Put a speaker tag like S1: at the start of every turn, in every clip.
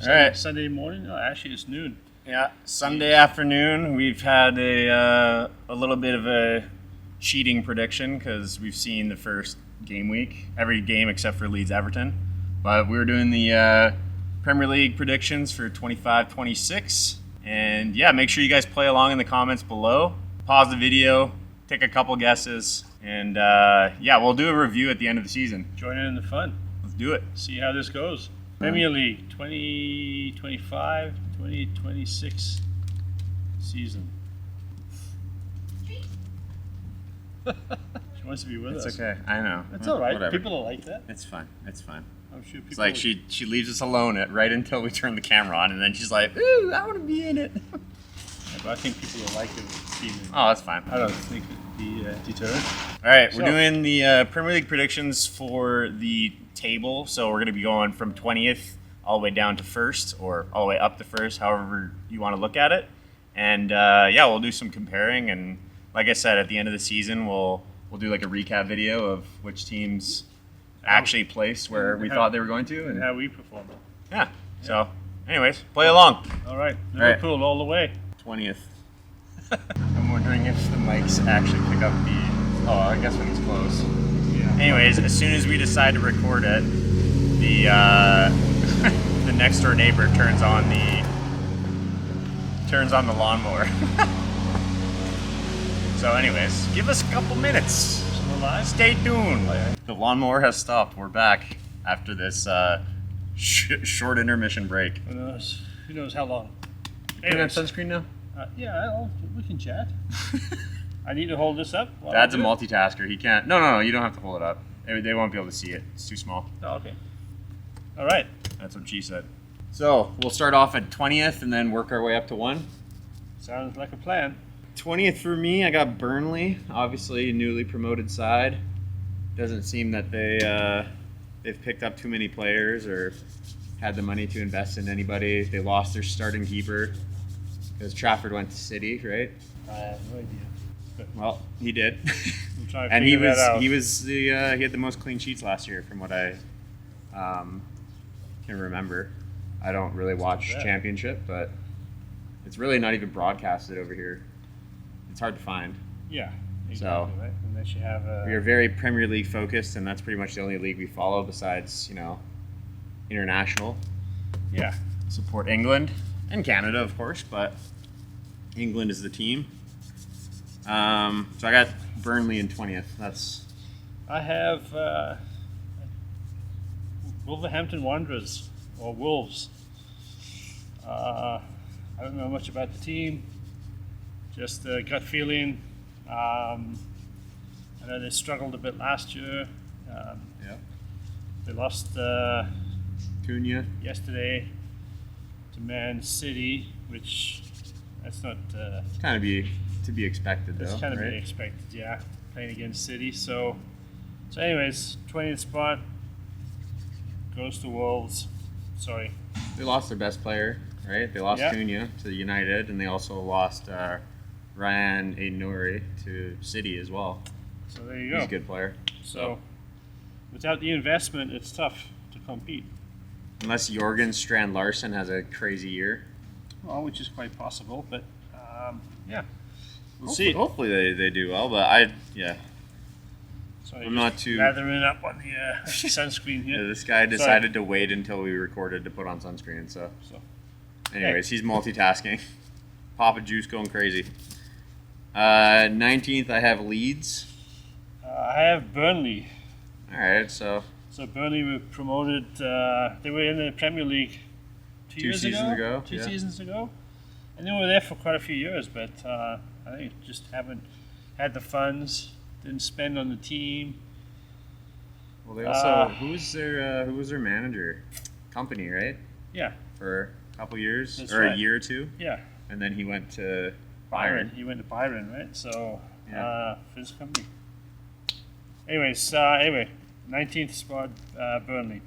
S1: Sunday morning? No, actually, it's noon.
S2: Yeah, Sunday afternoon. We've had a little bit of a cheating prediction because we've seen the first game week, every game except for Leeds Everton. But we were doing the Premier League predictions for 25-26. And yeah, make sure you guys play along in the comments below. Pause the video, take a couple guesses, and yeah, we'll do a review at the end of the season.
S1: Join in the fun.
S2: Let's do it.
S1: See how this goes. Premier League 2025, 2026 season. She wants to be with us.
S2: It's okay. I know.
S1: That's all right.
S2: Whatever.
S1: People will like that.
S2: It's fine. It's fine.
S1: I'm sure people.
S2: It's like she leaves us alone right until we turn the camera on, and then she's like, "Ooh, I want to be in it."
S1: Yeah, but I think people will like it being in.
S2: Oh, that's fine.
S1: I don't think it'd be deterrent.
S2: All right, we're doing the Premier League predictions for the table. So we're going to be going from 20th all the way down to first, or all the way up to first, however you want to look at it. And yeah, we'll do some comparing. And like I said, at the end of the season, we'll do like a recap video of which teams actually placed where we thought they were going to,
S1: and how we performed.
S2: Yeah. So, anyways, play along.
S1: All right, Liverpool all the way.
S2: 20th. I'm wondering if the mics actually pick up the. Oh, I guess when he's close.
S1: Yeah.
S2: Anyways, as soon as we decide to record it, the the next door neighbor turns on the lawnmower. So, anyways, give us a couple minutes. Stay tuned. The lawnmower has stopped. We're back after this short intermission break.
S1: Who knows? Who knows how long?
S2: Are you on sunscreen now?
S1: Yeah, we can chat. I need to hold this up.
S2: Dad's a multitasker. He can't. No. You don't have to hold it up. They won't be able to see it. It's too small.
S1: Oh, okay. All right.
S2: That's what she said. So we'll start off at 20th and then work our way up to 1.
S1: Sounds like a plan.
S2: 20th for me, I got Burnley. Obviously, a newly promoted side. Doesn't seem that they've picked up too many players or had the money to invest in anybody. They lost their starting keeper because Trafford went to City, right?
S1: I have no idea.
S2: Well, he did.
S1: We'll try
S2: and
S1: he
S2: had the most clean sheets last year, from what I can remember. I don't really watch Championship, but it's really not even broadcasted over here. It's hard to find.
S1: Yeah, exactly.
S2: So,
S1: right? Unless you have
S2: we are very Premier League focused, and that's pretty much the only league we follow besides, international.
S1: Yeah.
S2: Support England and Canada, of course, but England is the team. So I got Burnley in 20th.
S1: I have Wolverhampton Wanderers, or Wolves. I don't know much about the team. Just a gut feeling. I know they struggled a bit last year. They lost
S2: Cunha
S1: yesterday to Man City, which that's not.
S2: Kind of to be expected, though.
S1: It's kind of
S2: right?
S1: be expected, yeah. Playing against City, so anyways, 20th spot goes to Wolves. Sorry.
S2: They lost their best player, right? They lost Cunha to United, and they also lost Ryan Aït-Nouri to City as well.
S1: So there you go.
S2: He's a good player.
S1: So without the investment, it's tough to compete.
S2: Unless Jorgen Strand Larsen has a crazy year.
S1: Well, which is quite possible, but yeah. We'll
S2: see.
S1: see.
S2: Hopefully they do well, but
S1: So
S2: I'm not too
S1: lathering up on the sunscreen here.
S2: Yeah, this guy decided to wait until we recorded to put on sunscreen, so anyways, he's multitasking. Papa Juice going crazy. 19th, I have Leeds.
S1: I have Burnley.
S2: All right, so
S1: Burnley were promoted. They were in the Premier League two seasons ago, and they were there for quite a few years. But I think just haven't had the funds. Didn't spend on the team.
S2: Well, they also who was their manager? Company, right?
S1: Yeah.
S2: For a couple years
S1: a
S2: year or two.
S1: Yeah.
S2: And then he went to
S1: Byron. He went to Byron, right? So for his company. Anyways, 19th spot, Burnley.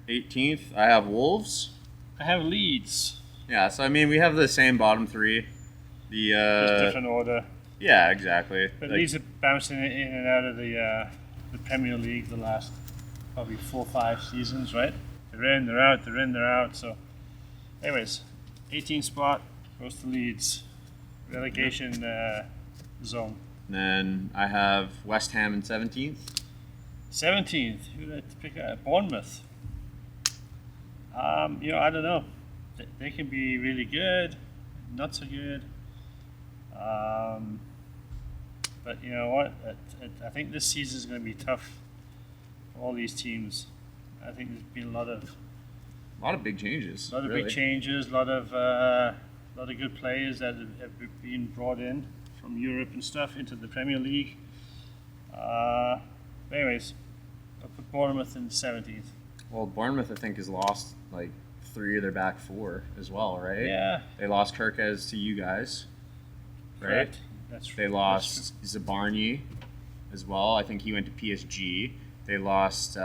S2: 18th, I have Wolves.
S1: I have Leeds.
S2: Yeah, so I mean we have the same bottom three.
S1: Just different order.
S2: Yeah, exactly.
S1: But Leeds are bouncing in and out of the Premier League the last probably 4 or 5 seasons, right? They're in, they're out, they're in, they're out. So Anyways, 18th spot goes to Leeds. Relegation zone.
S2: And then I have West Ham in 17th.
S1: 17th. Who did I pick up? Bournemouth. I don't know. They can be really good, not so good. But you know what? I think this season is going to be tough for all these teams. I think there's been a lot of
S2: big changes.
S1: big changes, a lot of good players that have been brought in from Europe and stuff into the Premier League. Anyways, I'll put Bournemouth in 17th.
S2: Well, Bournemouth, I think, has lost like 3 of their back 4 as well, right?
S1: Yeah.
S2: They lost Kirkez to you guys, right?
S1: Correct. That's
S2: They lost Zabarny as well. I think he went to PSG. They lost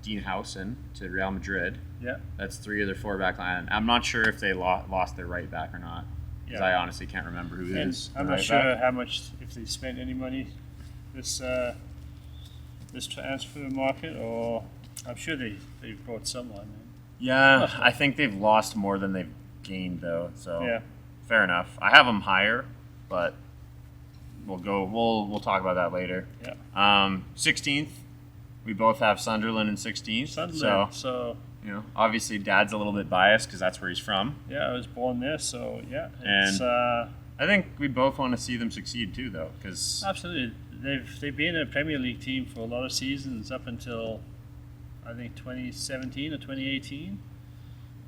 S2: Dean Howson to Real Madrid.
S1: Yeah.
S2: That's 3 of their 4 back line. I'm not sure if they lost their right back or not, because I honestly can't remember who it
S1: And
S2: is.
S1: I'm
S2: the
S1: not
S2: right
S1: sure
S2: back.
S1: how much, if they spent any money this transfer market, or I'm sure they've brought someone.
S2: Yeah, I think they've lost more than they've gained, though. So
S1: Yeah.
S2: fair enough. I have them higher, but we'll talk about that later.
S1: Yeah.
S2: 16th, we both have Sunderland in 16th.
S1: Sunderland. So
S2: Obviously, Dad's a little bit biased because that's where he's from.
S1: yeah, I was born there. So yeah,
S2: And-
S1: it's
S2: I think we both want to see them succeed too, though, because
S1: absolutely. They've been a Premier League team for a lot of seasons up until I think 2017 or 2018.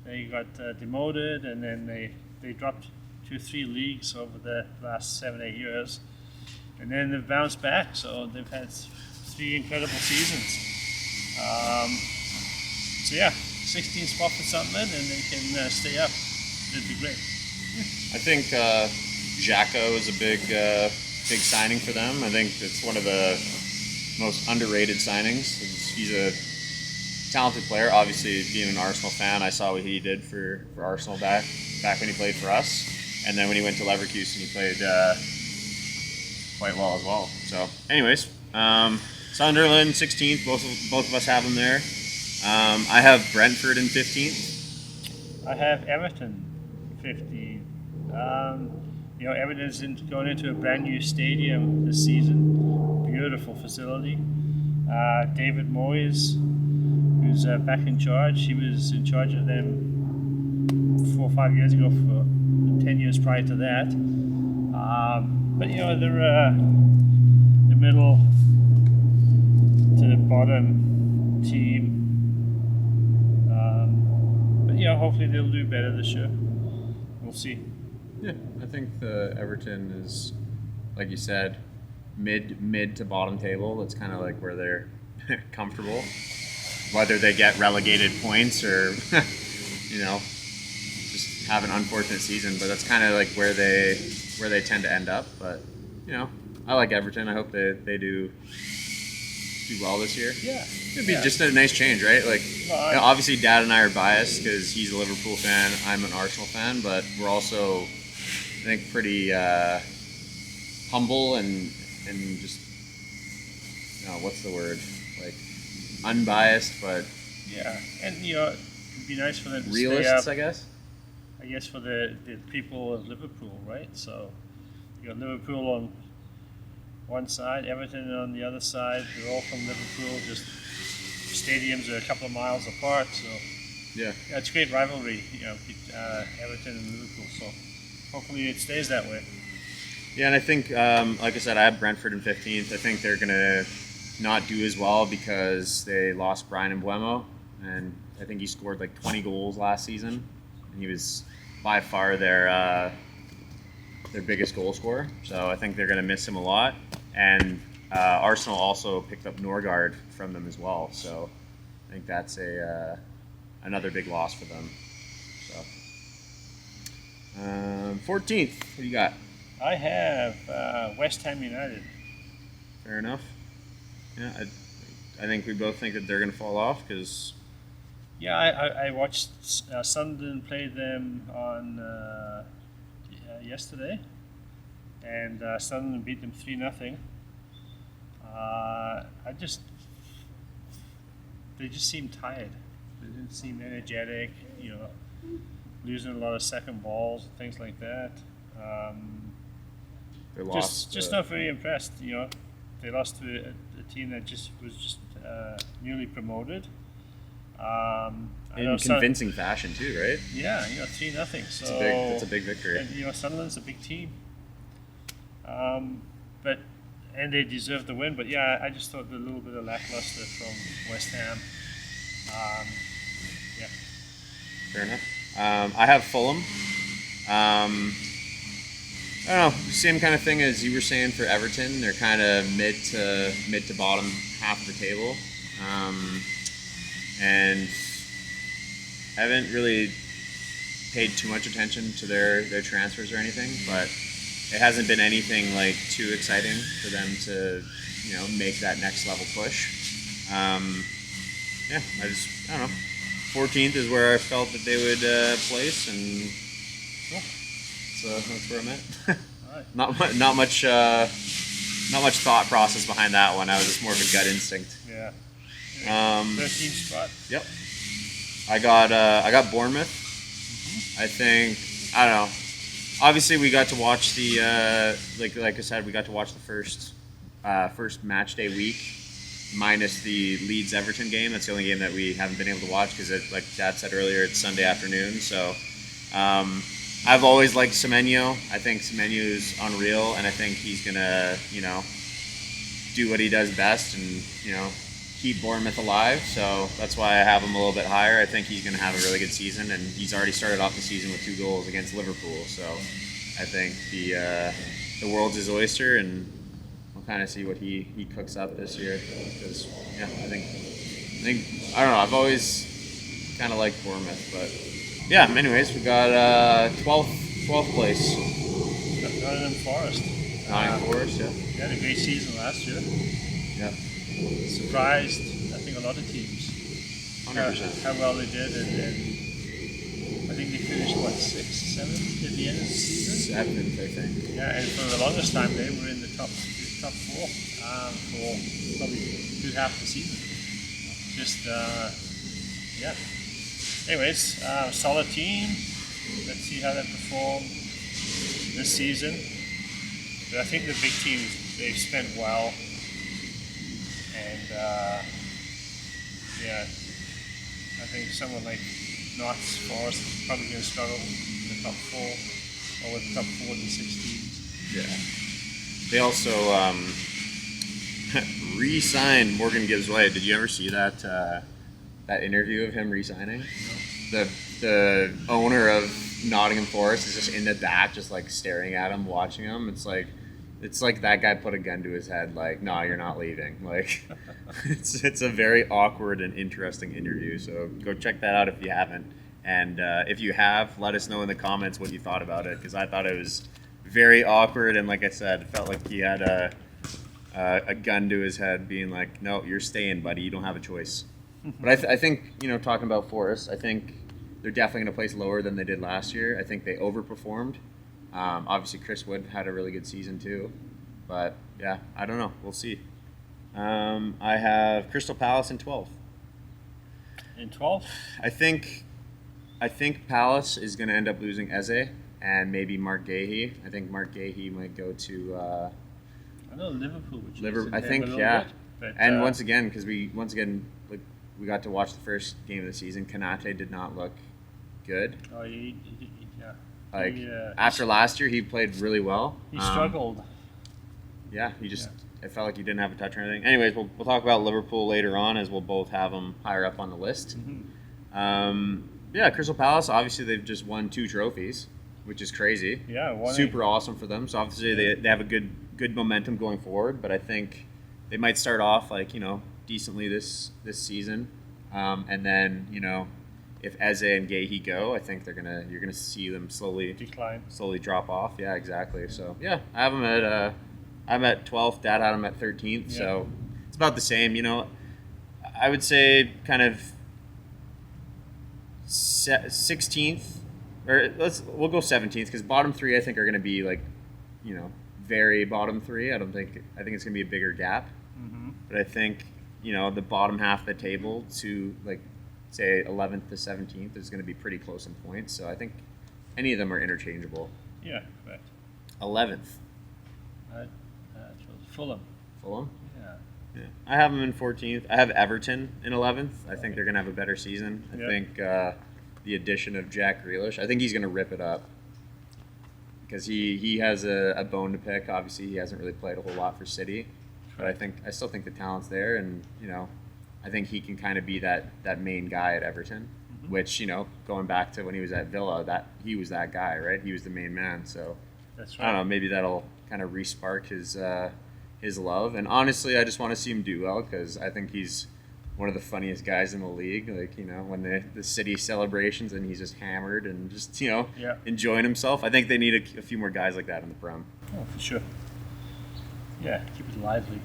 S1: They got demoted, and then they dropped 2-3 leagues over the last 7-8 years, and then they've bounced back. So they've had 3 incredible seasons. So yeah, 16th spot for Sunderland, and they can stay up. It'd be great.
S2: I think Xhaka is a big signing for them. I think it's one of the most underrated signings. He's a talented player. Obviously, being an Arsenal fan, I saw what he did for Arsenal back when he played for us, and then when he went to Leverkusen, he played quite well as well. So, anyways, Sunderland 16th. Both of us have them there. I have Brentford in 15th.
S1: I have Everton 15. Everton's going into a brand new stadium this season. Beautiful facility. David Moyes, who's back in charge. He was in charge of them 4 or 5 years ago, for 10 years prior to that. But they're the middle to the bottom team. But hopefully they'll do better this year. We'll see.
S2: Yeah, I think the Everton is, like you said, mid to bottom table. That's kind of like where they're comfortable. Whether they get relegated points or, just have an unfortunate season, but that's kind of like where they tend to end up. But I like Everton. I hope they do well this year.
S1: Yeah.
S2: It'd be just a nice change, right? Like, obviously, Dad and I are biased because he's a Liverpool fan. I'm an Arsenal fan, but we're also, I think, pretty humble and just, what's the word? Like, unbiased, but
S1: yeah, and it'd be nice for them to
S2: realists,
S1: stay up.
S2: I guess.
S1: I guess for the people of Liverpool, right? So you got Liverpool on one side, Everton on the other side. They're all from Liverpool. Just stadiums are a couple of miles apart. So
S2: Yeah.
S1: it's a great rivalry, Everton and Liverpool. So hopefully it stays that way.
S2: Yeah, and I think, like I said, I have Brentford in 15th. I think they're going to not do as well because they lost Brian Mbeumo, and I think he scored like 20 goals last season, and he was by far their biggest goal scorer. So I think they're going to miss him a lot. And Arsenal also picked up Norgard from them as well. So I think that's another big loss for them. So 14th, what do you got?
S1: I have West Ham United.
S2: Fair enough. Yeah, I think we both think that they're going to fall off because.
S1: Yeah, I watched Sunderland play them on yesterday, and Sunderland beat them 3-0. They just seemed tired. They didn't seem energetic. losing a lot of second balls, things like that.
S2: They lost.
S1: Just not very impressed. They lost to a team that was just newly promoted. I know
S2: in convincing fashion too, right?
S1: Yeah, 3-0. So
S2: it's a big victory.
S1: And Sunderland's a big team. And they deserve the win. But yeah, I just thought a little bit of lackluster from West Ham. Yeah.
S2: Fair enough. I have Fulham. I don't know, same kind of thing as you were saying for Everton. They're kind of mid to bottom half of the table, and haven't really paid too much attention to their transfers or anything. But it hasn't been anything like too exciting for them to make that next level push. Yeah, I don't know. 14th is where I felt that they would place, and that's where I'm at.
S1: Right.
S2: Not much thought process behind that one. I was just more of a gut instinct.
S1: Yeah. 13th spot.
S2: Yep. I got Bournemouth. I think, I don't know. Obviously, we got to watch the like I said, we got to watch the first match day week, minus the Leeds Everton game. That's the only game that we haven't been able to watch because, like Dad said earlier, it's Sunday afternoon. So I've always liked Semenyo. I think Semenyo is unreal, and I think he's gonna do what he does best and keep Bournemouth alive. So that's why I have him a little bit higher. I think he's going to have a really good season, and he's already started off the season with 2 goals against Liverpool. So I think the world's his oyster, and we'll kind of see what he cooks up this year. Because I think I don't know. I've always kind of liked Bournemouth, but yeah. Anyways, we got 12th place.
S1: Nottingham Forest.
S2: Nottingham Forest, yeah.
S1: They had a great season last year.
S2: Yeah.
S1: Surprised, I think, a lot of teams
S2: 100%.
S1: how well they did, and I think they finished 6th, 7th at the end of the season.
S2: 7th, I think.
S1: Yeah, and for the longest time they were in the top 4 for probably a good half the season. Just yeah. Anyways, solid team. Let's see how they perform this season. But I think the big teams, they've spent well. And yeah, I think someone like Notts Forest is probably going to struggle in the top 4 or with the top 4 to 16.
S2: Yeah. They also re-signed Morgan Gibbs White. Did you ever see that that interview of him re-signing? No. The owner of Nottingham Forest is just in the back, just like staring at him, watching him. It's like that guy put a gun to his head, like, "No, you're not leaving." Like, it's a very awkward and interesting interview. So go check that out if you haven't. And if you have, let us know in the comments what you thought about it, because I thought it was very awkward. And like I said, it felt like he had a gun to his head, being like, "No, you're staying, buddy. You don't have a choice." But I think talking about Forest, I think they're definitely going to place lower than they did last year. I think they overperformed. Obviously, Chris Wood had a really good season too, but yeah, I don't know. We'll see. I have Crystal Palace in 12th.
S1: In 12th?
S2: I think Palace is going to end up losing Eze and maybe Mark Gahey. I think Mark Gahey might go to.
S1: I know Liverpool.
S2: I think
S1: bit, but,
S2: and once again, because we we got to watch the first game of the season. Kanate did not look good.
S1: Oh, yeah.
S2: Like after last year, he played really well.
S1: He struggled.
S2: Yeah, he just. It felt like he didn't have a touch or anything. Anyways, we'll talk about Liverpool later on, as we'll both have them higher up on the list.
S1: Mm-hmm.
S2: Yeah, Crystal Palace. Obviously, they've just won 2 trophies, which is crazy.
S1: Yeah,
S2: super awesome for them. So obviously, they have a good momentum going forward. But I think they might start off decently this season, and then if Eze and Gahey go, I think you're gonna see them slowly drop off. Yeah, exactly. So yeah, I have them at I'm at 12th. Dad had them at 13th. Yeah. So it's about the same. I would say kind of 16th, or we'll go 17th, because bottom 3 I think are gonna be very bottom 3. I think it's gonna be a bigger gap.
S1: Mm-hmm.
S2: But I think the bottom half of the table to say 11th to 17th is going to be pretty close in points. So I think any of them are interchangeable.
S1: Yeah, correct.
S2: 11th,
S1: Fulham.
S2: Fulham.
S1: Yeah.
S2: Yeah. I have them in 14th. I have Everton in 11th. I think they're going to have a better season. I
S1: Yeah.
S2: think the addition of Jack Grealish, I think he's going to rip it up because he has a bone to pick. Obviously, he hasn't really played a whole lot for City, but I still think the talent's there, and I think he can kind of be that main guy at Everton.
S1: Mhm.
S2: Which going back to when he was at Villa, that he was that guy, right? He was the main man. So
S1: That's
S2: I don't know.
S1: right.
S2: Maybe that'll kind of re-spark his love. And honestly, I just want to see him do well because I think he's one of the funniest guys in the league. Like when the City celebrations and he's just hammered and just
S1: Yeah.
S2: enjoying himself. I think they need a few more guys like that in the Prem.
S1: Oh, for sure. Yeah, keep it lively.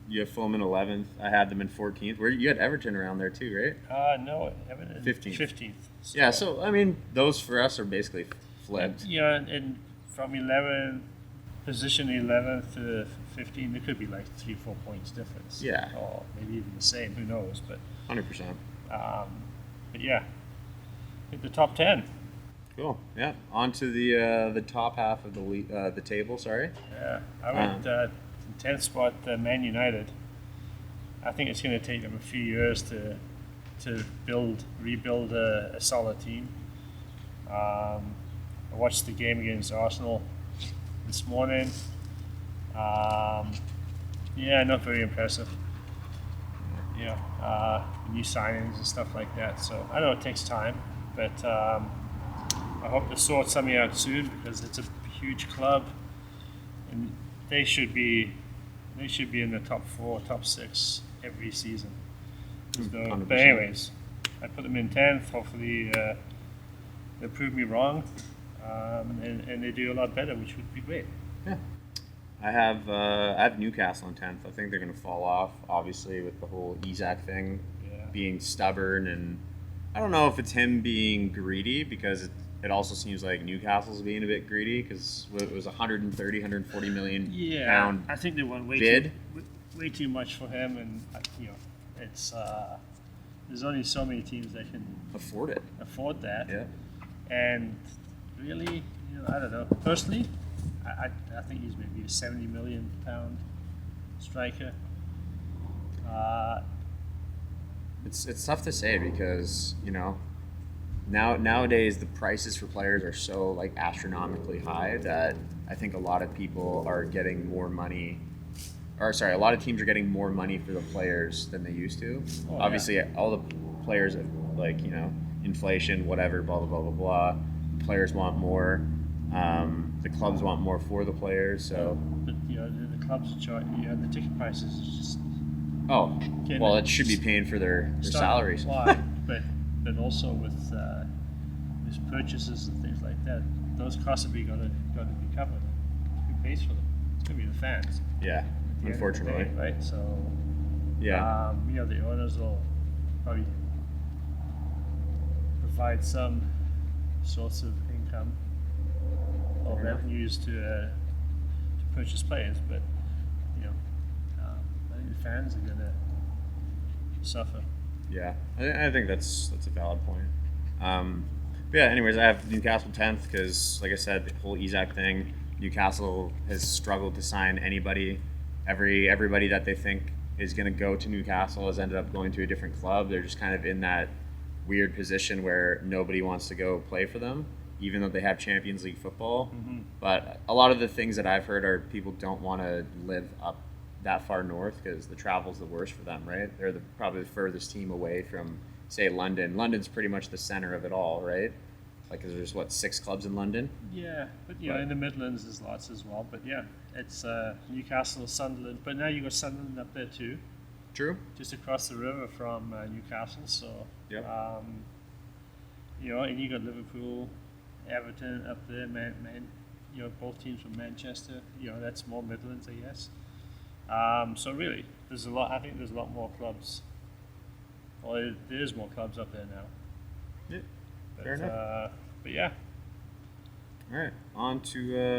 S2: You have Fulham in 11th. I had them in 14th. Where you had Everton around there too, right?
S1: No, Everton.
S2: 15th.
S1: 15th.
S2: Yeah. So I mean, those for us are basically flipped.
S1: Yeah, and from 11, position 11th to 15, there could be like 3-4 points difference.
S2: Yeah.
S1: Or maybe even the same. Who knows? But
S2: 100%.
S1: yeah, hit the top 10.
S2: Cool. Yeah. On to the top half of the table. Sorry.
S1: Yeah, I went 10th spot, Man United. I think it's going to take them a few years to rebuild a solid team. I watched the game against Arsenal this morning. Yeah, not very impressive. New signings and stuff like that. So I know it takes time, but I hope they sort something out soon because it's a huge club, and they should be in the top 4, top 6 every season. So,
S2: 100%.
S1: but anyways, I put them in 10th. Hopefully, they prove me wrong, and they do a lot better, which would be great.
S2: Yeah. I have Newcastle in 10th. I think they're going to fall off, obviously, with the whole Isak thing,
S1: Yeah.
S2: being stubborn, and I don't know if it's him being greedy because it also seems like Newcastle's being a bit greedy because it was 130, 140 million pound.
S1: I think they want
S2: bid.
S1: way too much for him, and it's there's only so many teams that can
S2: Afford it.
S1: afford that.
S2: Yeah.
S1: And really, I don't know. Personally, I think he's maybe a 70 million pound striker.
S2: It's tough to say because nowadays the prices for players are so like astronomically high that I think a lot of people are getting more money, or sorry, a lot of teams are getting more money for the players than they used to.
S1: Oh, yeah.
S2: Obviously, all the players have inflation, whatever, blah blah blah blah blah. Players want more. The clubs want more for the players. So
S1: But the clubs are charging. The ticket prices is just
S2: it should be paying for their salaries.
S1: Why? but also with purchases and things like that, those costs are going to be covered. Who pays for them? It's going to be the fans.
S2: Yeah,
S1: at the end of the
S2: unfortunately.
S1: day, right? So
S2: Yeah.
S1: the owners will probably provide some sorts of income or
S2: Fair enough.
S1: revenues to purchase players, but I think the fans are going to suffer.
S2: Yeah, I think that's a valid point. But yeah, anyways, I have Newcastle 10th because, like I said, the whole Isak thing. Newcastle has struggled to sign anybody. Everybody that they think is going to go to Newcastle has ended up going to a different club. They're just kind of in that weird position where nobody wants to go play for them, even though they have Champions League football.
S1: Mm-hmm.
S2: But a lot of the things that I've heard are people don't want to live up that far north because the travel's the worst for them, right? They're probably the furthest team away from, say, London. London's pretty much the center of it all, right? Like, 'cause there's 6 clubs in London?
S1: Yeah, but
S2: Right.
S1: in the Midlands there's lots as well. But yeah, it's Newcastle, Sunderland. But now you got Sunderland up there too,
S2: True.
S1: just across the river from Newcastle. So
S2: Yep.
S1: and you got Liverpool, Everton up there. Both teams from Manchester. That's more Midlands, I guess. So really, there's a lot. I think there's a lot more clubs. Well, there's more clubs up there now.
S2: Yeah.
S1: But,
S2: Fair enough.
S1: But yeah,
S2: All right, on to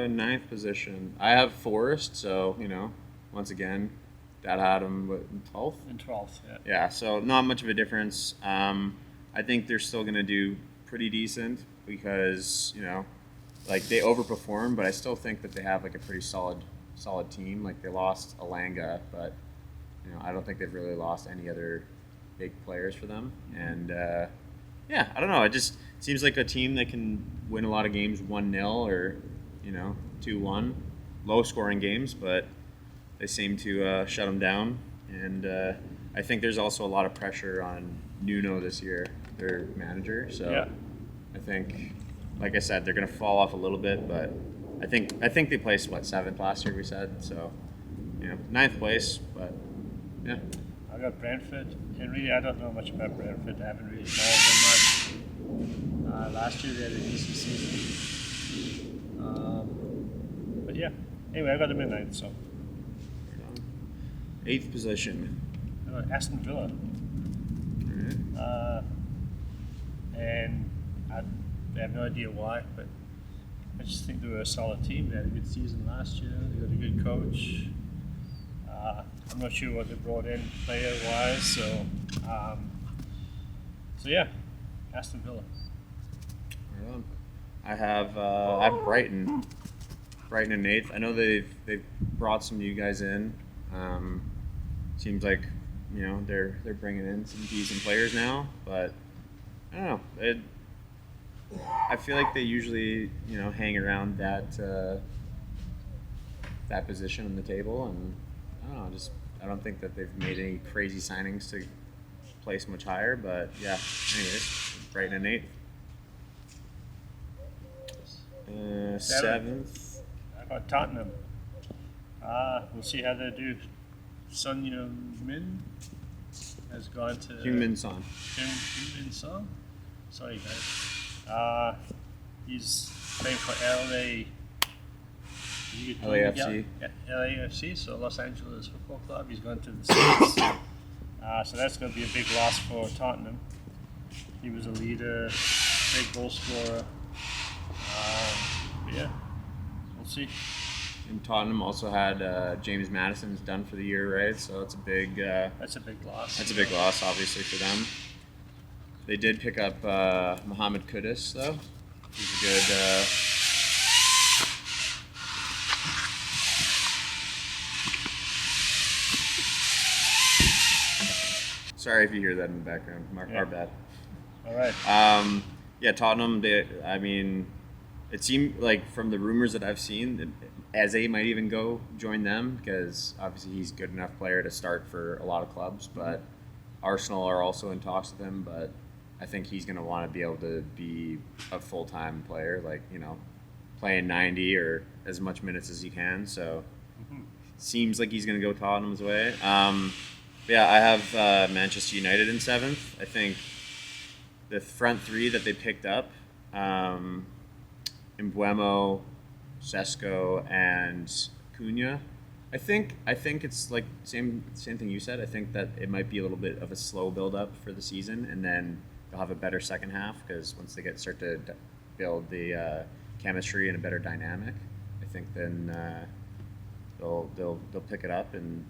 S2: 9th position. I have Forest, so, once again, that had him in 12th.
S1: in 12th. Yeah.
S2: Yeah, so not much of a difference. I think they're still going to do pretty decent because, like they overperform, but I still think that they have like a pretty solid team. Like they lost Alanga, but I don't think they've really lost any other big players for them. And yeah, I don't know. It just seems like a team that can win a lot of games 1-0 or 2-1, low scoring games, but they seem to shut them down. And I think there's also a lot of pressure on Nuno this year, their manager. So
S1: Yeah.
S2: I think, like I said, they're going to fall off a little bit, but I think they placed 7th last year. We said so, 9th place, but yeah.
S1: I got Brentford, and really I don't know much about Brentford. I haven't really followed them much. Last year they had a decent season. But yeah, anyway, I got them in 9th, so
S2: 8th position.
S1: I got Aston Villa.
S2: Alright.
S1: And I have no idea why, but I just think they were a solid team. They had a good season last year. They got a good coach. I'm not sure what they brought in player-wise, so yeah, Aston Villa.
S2: Right on. I have Brighton. Brighton in 8th. I know they've brought some new guys in. Seems like they're bringing in some decent players now, but I don't know. I feel like they usually hang around that position on the table, and I don't know. I don't think that they've made any crazy signings to place much higher, but yeah. Anyways, Brighton in 8th. 7th.
S1: I got Tottenham. We'll see how they do. Son Heung-min has gone to
S2: Heung-min Son.
S1: Heung-min Son. Sorry guys. He's playing for
S2: LAFC.
S1: LAFC, so Los Angeles Football Club. He's gone to the States. So that's going to be a big loss for Tottenham. He was a leader, big goal scorer. But yeah, we'll see.
S2: And Tottenham also had James Madison's done for the year, right? So that's a big.
S1: That's a big loss.
S2: That's a big loss, obviously, for them. They did pick up Mohamed Kudus, though. He's a good. Sorry if you hear that in the background. Our bad.
S1: All right.
S2: Yeah, Tottenham. It seemed like from the rumors that I've seen, that Eze might even go join them because obviously he's a good enough player to start for a lot of clubs. But Arsenal are also in talks with him. But I think he's going to want to be able to be a full-time player, like playing 90 or as much minutes as he can. So seems like he's going to go Tottenham's way. Yeah, I have Manchester United in 7th. I think the front three that they picked up, Mbeumo, Sesko, and Cunha. I think it's like same thing you said. I think that it might be a little bit of a slow build up for the season, and then they'll have a better second half because once they start to build the chemistry and a better dynamic, I think then they'll pick it up. And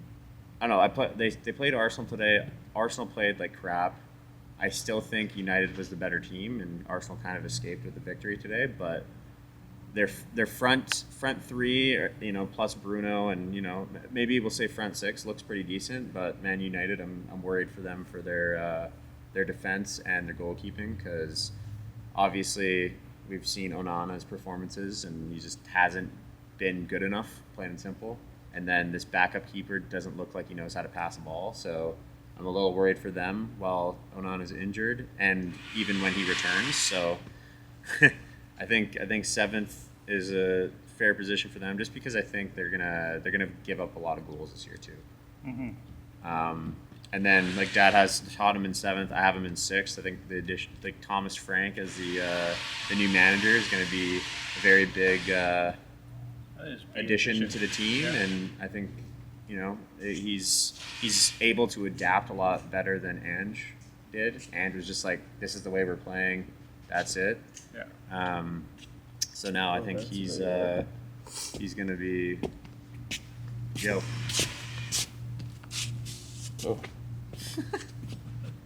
S2: I don't know. They played Arsenal today. Arsenal played like crap. I still think United was the better team, and Arsenal kind of escaped with the victory today. But their front three, plus Bruno, and maybe we'll say front six looks pretty decent. But Man United, I'm worried for them for their defense and their goalkeeping because obviously we've seen Onana's performances and he just hasn't been good enough, plain and simple. And then this backup keeper doesn't look like he knows how to pass a ball, so I'm a little worried for them while Onana's injured and even when he returns. So I think 7th is a fair position for them just because I think they're gonna give up a lot of goals this year too.
S1: Mm-hmm.
S2: And then like Dad has Tottenham in 7th. I have him in 6th. I think the addition, like Thomas Frank as the new manager, is going to be a very big addition to the team, and I think he's able to adapt a lot better than Ange did. Ange was just like, this is the way we're playing, that's it.
S1: Yeah.
S2: So now I think he's going to be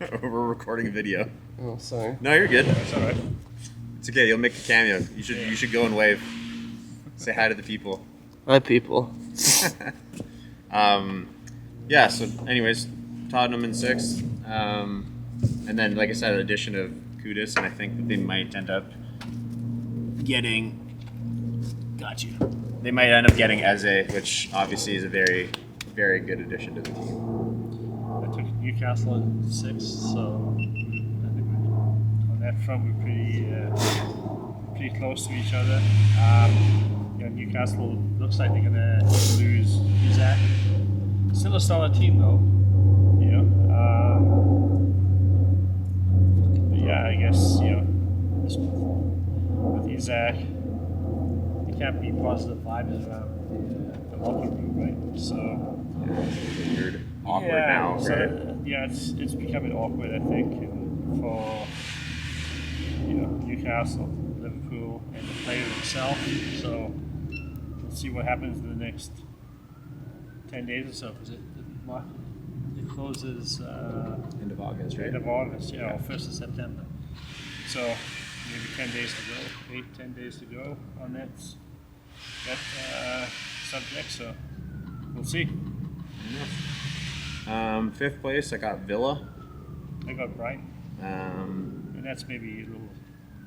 S2: We're recording a video.
S3: Oh, sorry.
S2: No, you're good.
S1: That's all right.
S2: It's okay. You'll make a cameo. You should go and wave. Say hi to the people.
S3: Hi, people.
S2: Yeah. So, anyways, Tottenham in 6th, and then, like I said, addition of Kudus, and I think that they might end up getting. Got you. They might end up getting Eze, which obviously is a very, very good addition to the team.
S1: I took Newcastle in 6, so I think on that front we're pretty close to each other. Newcastle looks like they're gonna lose Isaac. Still a solid team though, but yeah, I guess with Isaac, you can't be positive vibes around the locker room, right? So
S2: Weird, awkward now,
S1: so,
S2: right?
S1: yeah, it's becoming awkward, I think, and for Newcastle, Liverpool, and the player himself. So we'll see what happens in the next 10 days or so. Because it closes
S2: End of August, right?
S1: end of August, or 1st of September. So maybe 10 days to go, 10 days to go on that subject. So we'll see.
S2: 5th place, I got Villa.
S1: I got Brighton,
S2: Um,
S1: and that's maybe a little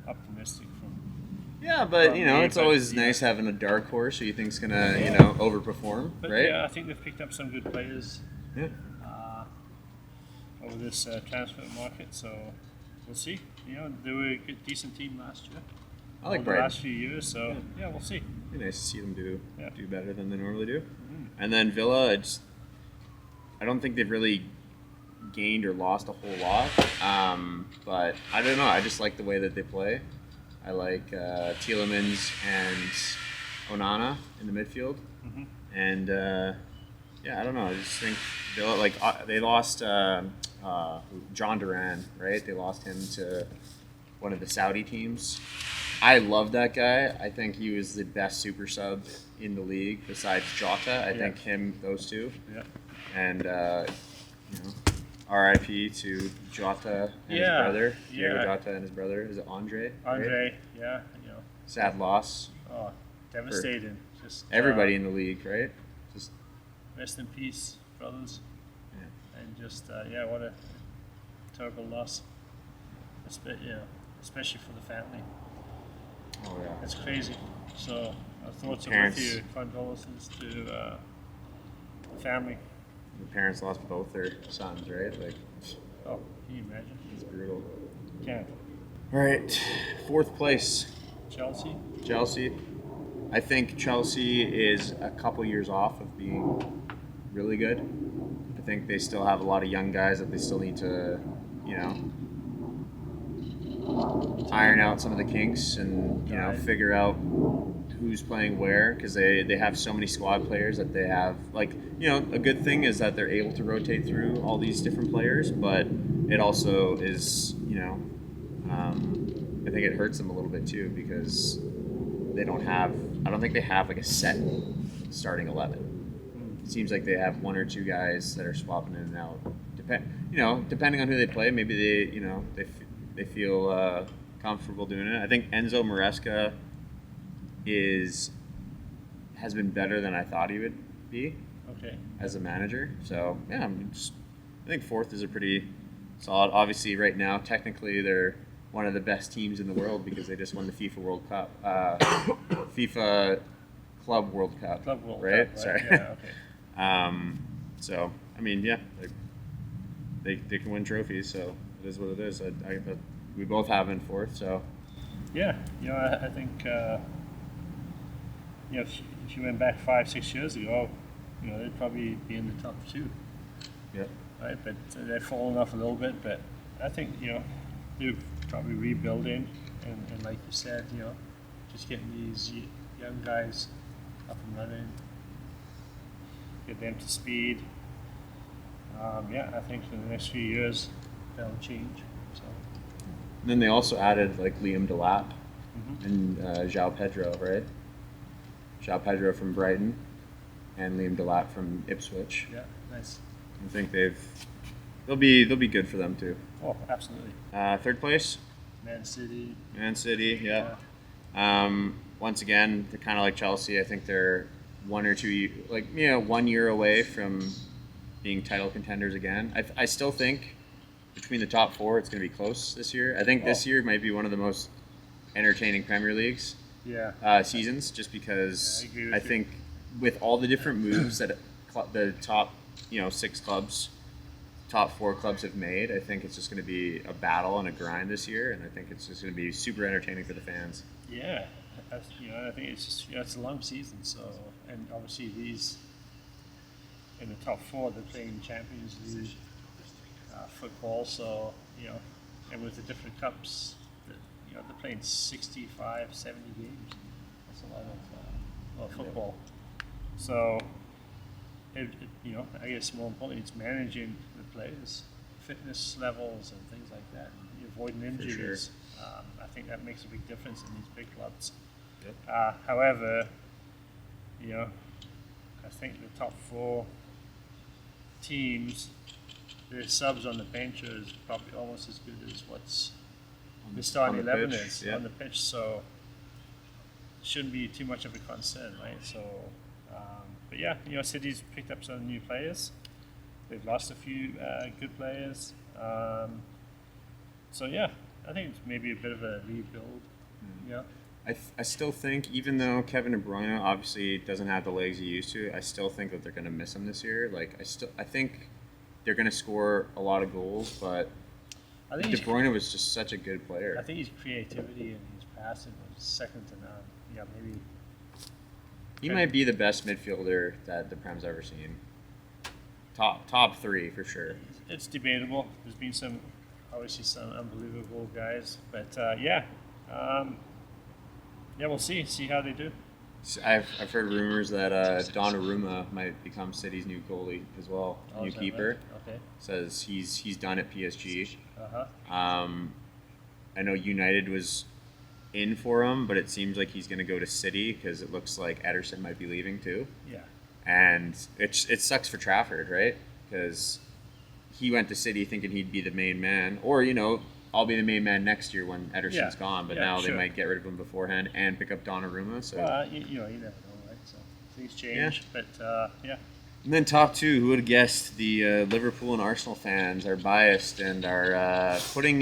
S1: optimistic from.
S2: yeah, but
S1: Probably,
S2: it's
S1: but,
S2: always
S1: yeah.
S2: nice having a dark horse who you think's gonna, overperform,
S1: But
S2: right?
S1: yeah, I think they've picked up some good players
S2: Yeah.
S1: over this transfer market. So we'll see. They were a good, decent team last year.
S2: I like
S1: over the
S2: Brighton.
S1: last few years. So yeah, we'll see.
S2: It'd be nice to see them do
S1: Yeah.
S2: better than they normally do. And then Villa, I don't think they've really gained or lost a whole lot. But I don't know. I just like the way that they play. I like Tielemans and Onana in the midfield.
S1: Mhm.
S2: And I don't know. I just think Villa, they lost John Duran, right? They lost him to one of the Saudi teams. I love that guy. I think he was the best super sub in the league besides Jota. I think those two.
S1: Yeah.
S2: And RIP to Jota and his
S1: Yeah,
S2: brother. Diego
S1: yeah.
S2: Jota and his brother. Is it Andre? Right?
S1: Andre, yeah,
S2: Sad loss.
S1: oh, devastating. Just
S2: Everybody in the league, right? Just
S1: rest in peace, brothers.
S2: Yeah.
S1: And just what a terrible loss. Especially for the family.
S2: oh yeah.
S1: It's crazy. So our thoughts are
S2: Parents.
S1: with you. Condolences to the family.
S2: The parents lost both their sons, right? Like
S1: Oh, can you imagine?
S2: it's brutal.
S1: Can't.
S2: All right, 4th place,
S1: Chelsea.
S2: Chelsea. I think Chelsea is a couple years off of being really good. I think they still have a lot of young guys that they still need to, iron out some of the kinks and figure out who's playing where, because they have so many squad players that they have. A good thing is that they're able to rotate through all these different players, but it also is I think it hurts them a little bit too, because I don't think they have like a set starting 11. It seems like they have one or two guys that are swapping in and out. Depending on who they play, maybe they feel comfortable doing it. I think Enzo Maresca has been better than I thought he would be
S1: Okay.
S2: as a manager. So yeah, I think 4th is a pretty solid. Obviously, right now, technically, they're one of the best teams in the world because they just won the FIFA World Cup, FIFA Club World Cup,
S1: Club World
S2: right?
S1: Cup, right?
S2: Sorry.
S1: Yeah. Okay.
S2: So I mean, yeah, they can win trophies. So it is what it is. We both have in 4th. So
S1: Yeah. I think if you went back 5-6 years ago, they'd probably be in the top 2.
S2: yeah,
S1: Right, but they've fallen off a little bit. But I think they're probably rebuilding, and like you said, just getting these young guys up and running, get them to speed. I think in the next few years that'll change. So
S2: and then they also added like Liam Delap
S1: Mhm.
S2: and João Pedro, right? João Pedro from Brighton and Liam Delap from Ipswich.
S1: yeah, nice.
S2: I think they've they'll be good for them too.
S1: Oh, absolutely.
S2: Third place,
S1: Man City.
S2: Man City. Yeah. Once again, they're kind of like Chelsea. I think they're 1 or 2 1 year away from being title contenders again. I still think between the top four, it's going to be close this year. I think this year might be one of the most entertaining Premier Leagues seasons, just because
S1: Yeah, I agree with
S2: I
S1: you.
S2: think with all the different moves that the top 6 clubs, top 4 clubs have made, I think it's just going to be a battle and a grind this year, and I think it's just going to be super entertaining for the fans.
S1: Yeah, I think it's just it's a long season. So, and obviously these in the top four, they're playing Champions League football. So and with the different cups, they're playing 65, 70 games. That's a lot of football. So, I guess more importantly, it's managing the players' fitness levels and things like that, and avoiding injuries. I think that makes a big difference in these big clubs.
S2: Yep.
S1: However, I think the top 4 teams, their subs on the bench is probably almost as good as what's the starting
S2: on the
S1: 11
S2: pitch,
S1: is
S2: yeah.
S1: on the pitch. So, shouldn't be too much of a concern, right? So, but yeah, City's picked up some new players. They've lost a few good players. So yeah, I think it's maybe a bit of a rebuild. Yeah.
S2: I still think, even though Kevin De Bruyne obviously doesn't have the legs he used to, I still think that they're going to miss him this year. Like I think they're going to score a lot of goals, but
S1: I think
S2: De Bruyne was just such a good player.
S1: I think his creativity and his passing was second to none. Yeah, maybe.
S2: He might be the best midfielder that the Prem's ever seen. Top 3 for sure.
S1: It's debatable. There's been obviously some unbelievable guys, but we'll see how they do.
S2: I've heard rumors that Donnarumma might become City's new goalie as well,
S1: Oh,
S2: new
S1: is that
S2: keeper.
S1: right? Okay.
S2: Says he's done at PSG.
S1: Uh-huh.
S2: I know United was in for him, but it seems like he's going to go to City because it looks like Ederson might be leaving too.
S1: Yeah.
S2: And it sucks for Trafford, right? Because he went to City thinking he'd be the main man, or I'll be the main man next year when Ederson's gone. But now
S1: sure.
S2: they might get rid of him beforehand and pick up Donnarumma. So.
S1: Well, you never know, right? So things change, but yeah.
S2: And then top 2, who would have guessed the Liverpool and Arsenal fans are biased and are putting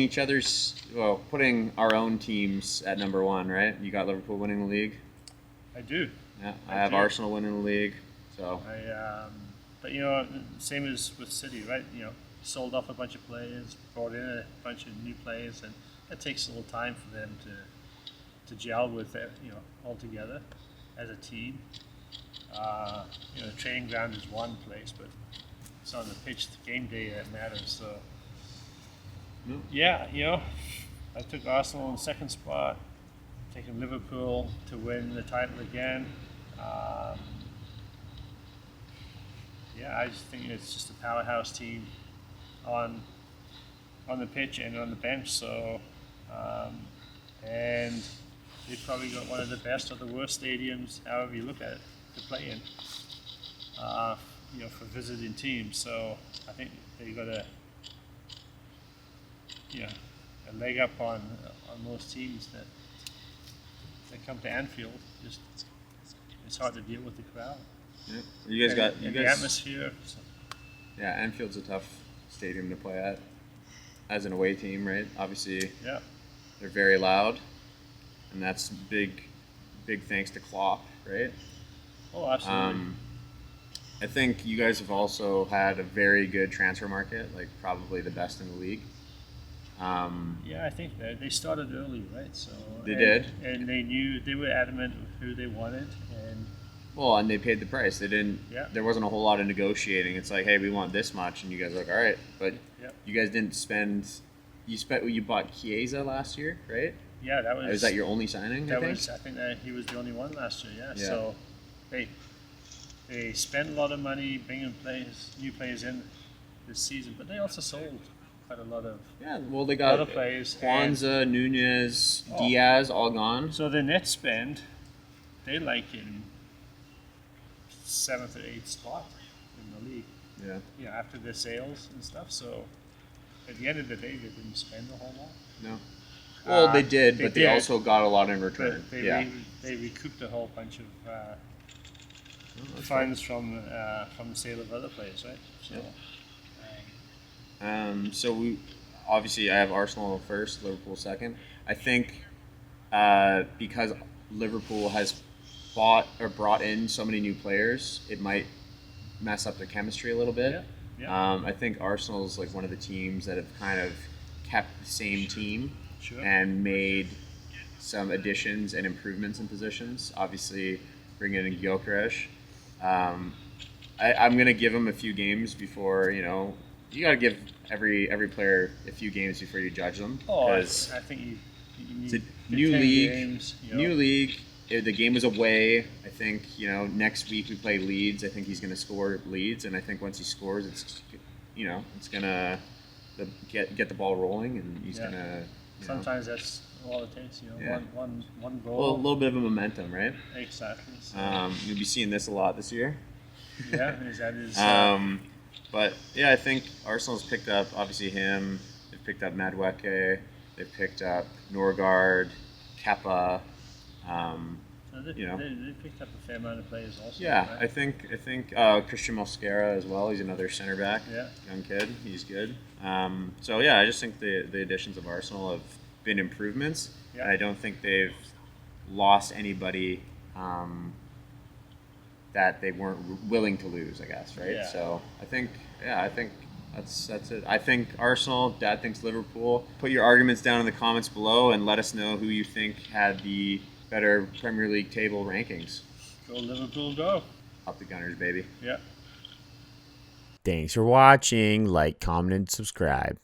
S2: our own teams at number 1, right? You got Liverpool winning the league.
S1: I do.
S2: Yeah, I have
S1: do.
S2: Arsenal winning the league. So
S1: But same as with City, right? Sold off a bunch of players, brought in a bunch of new players, and it takes a little time for them to gel with it, all together as a team. The training ground is one place, but it's on the pitch, the game day that matters. So, yeah, I took Arsenal in second spot, taking Liverpool to win the title again. I just think it's just a powerhouse team on the pitch and on the bench. So, and they've probably got one of the best or the worst stadiums, however you look at it, to play in. For visiting teams. So I think they got a leg up on most teams that come to Anfield. Just it's hard to deal with the crowd.
S2: yeah. You guys
S1: the atmosphere. So.
S2: Yeah, Anfield's a tough stadium to play at as an away team, right? Obviously,
S1: Yeah.
S2: they're very loud, and that's big thanks to Klopp, right?
S1: Oh, absolutely.
S2: I think you guys have also had a very good transfer market, like probably the best in the league.
S1: I think they started early, right? So
S2: They did.
S1: and they were adamant with who they wanted, and
S2: And they paid the price. They didn't.
S1: Yeah.
S2: There wasn't a whole lot of negotiating. It's like, hey, we want this much, and you guys are like, all right, but
S1: yeah,
S2: you guys didn't spend. You bought Chiesa last year, right?
S1: that was.
S2: Was that your only signing?
S1: I think that he was the only one last year. Yeah.
S2: Yeah.
S1: So they spent a lot of money bringing new players in this season, but they also sold quite a lot of.
S2: Yeah, well, they got
S1: Other players,
S2: Kwanzaa, Nunez,
S1: Oh.
S2: Diaz, all gone.
S1: So the net spend, they like in 7th or 8th spot in the league.
S2: Yeah.
S1: after the sales and stuff. So at the end of the day, they didn't spend a whole lot.
S2: No. Well, they did,
S1: they
S2: but they
S1: did.
S2: also got a lot in return.
S1: But they recouped a whole bunch of
S2: That's
S1: funds from the sale of other players, right? So.
S2: So we obviously I have Arsenal first, Liverpool second. I think because Liverpool has brought in so many new players, it might mess up their chemistry a little bit.
S1: Yeah.
S2: I think Arsenal is like one of the teams that have kind of kept the same team
S1: Sure.
S2: and made some additions and improvements in positions. Obviously, bringing in Gyökeres. I'm gonna give him a few games before you gotta give every player a few games before you judge them.
S1: Oh, I
S2: Because
S1: think you
S2: it's
S1: need
S2: a new
S1: 10
S2: league.
S1: games,
S2: New league. The game was away. I think next week we play Leeds. I think he's gonna score Leeds, and I think once he scores, it's gonna get the ball rolling, and he's
S1: Yeah.
S2: gonna.
S1: Sometimes that's all it takes.
S2: Yeah.
S1: One goal.
S2: Well, a little bit of a momentum, right?
S1: Exactly. So,
S2: You'll be seeing this a lot this year.
S1: yeah, that is.
S2: But yeah, I think Arsenal's picked up obviously him. They've picked up Madueke. They've picked up Norgard, Kepa.
S1: They picked up a fair amount of players also.
S2: Yeah,
S1: right?
S2: I think Christian Mosquera as well. He's another center back.
S1: Yeah.
S2: Young kid. He's good. So yeah, I just think the additions of Arsenal have been improvements.
S1: Yeah.
S2: And I don't think they've lost anybody that they weren't willing to lose, I guess, right?
S1: Yeah.
S2: So I think that's it. I think Arsenal, Dad thinks Liverpool. Put your arguments down in the comments below and let us know who you think had the better Premier League table rankings.
S1: Go Liverpool, go.
S2: Up the Gunners, baby.
S1: Yeah.
S4: Thanks for watching. Like, comment, and subscribe.